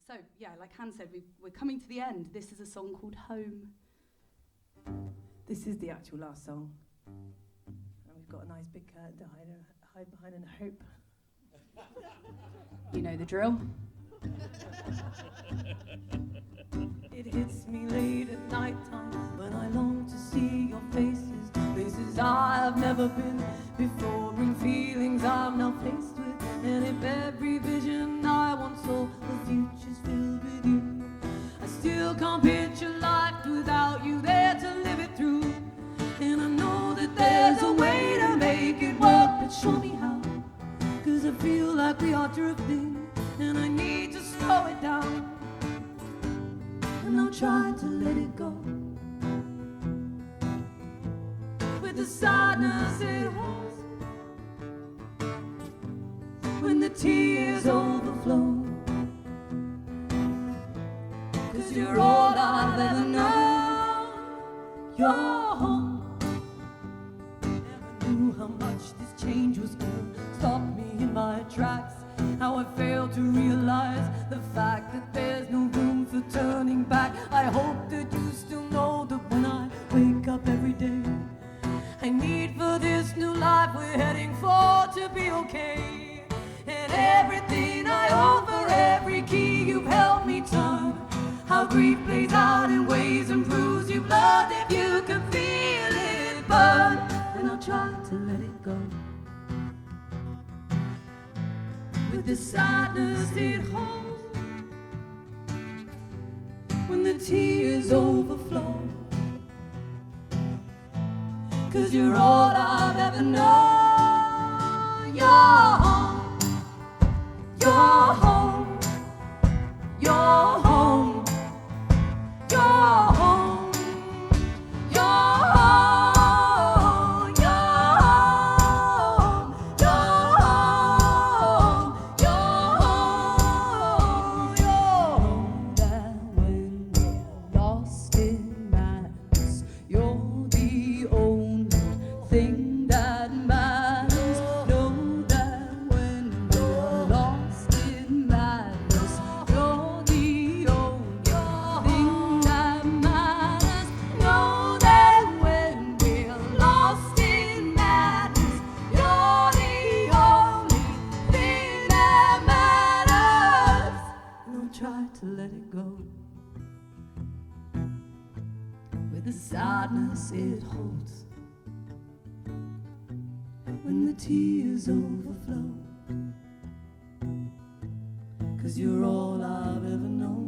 So, yeah, like Han said, we're coming to the end. This is a song called Home. This is the actual last song. And we've got a nice big curtain to hide behind and hope. You know the drill. It hits me late at night time when I long to see your faces, places I have never been before, bring feelings I'm now faced with. And if every vision I once saw, the future's filled with you, I still can't picture life without you there to live it through. And I know that there's a way to make it work, but show me how, 'cause I feel like we are drifting and I need to slow it down. And I'll try to let it go, with the sadness it holds, when the tears overflow, 'cause you're all I've ever known. You're home. Never knew how much this change was gonna stop me in my tracks, how I failed to realize the fact that there's no room for turning back. I hope that you still know that when I wake up every day, I need for this new life we're heading for to be okay. And everything I offer, every key you've helped me turn, how grief plays out in ways and proves you've loved if you can feel it burn. And I'll try to let it go, with the sadness it holds, when the tears overflow, 'cause you're all I've ever known. You're home, you're home, you're home, you're home, you're home, you're home, you're home, you're home, you're home. That when we're lost in madness, you're the only thing that matters. Know that when we're lost in madness, you're the only thing that matters. Know that when we're lost in madness, you're the only thing that matters. And I'll try to let it go, with the sadness it holds, when the tears overflow, 'cause you're all I've ever known.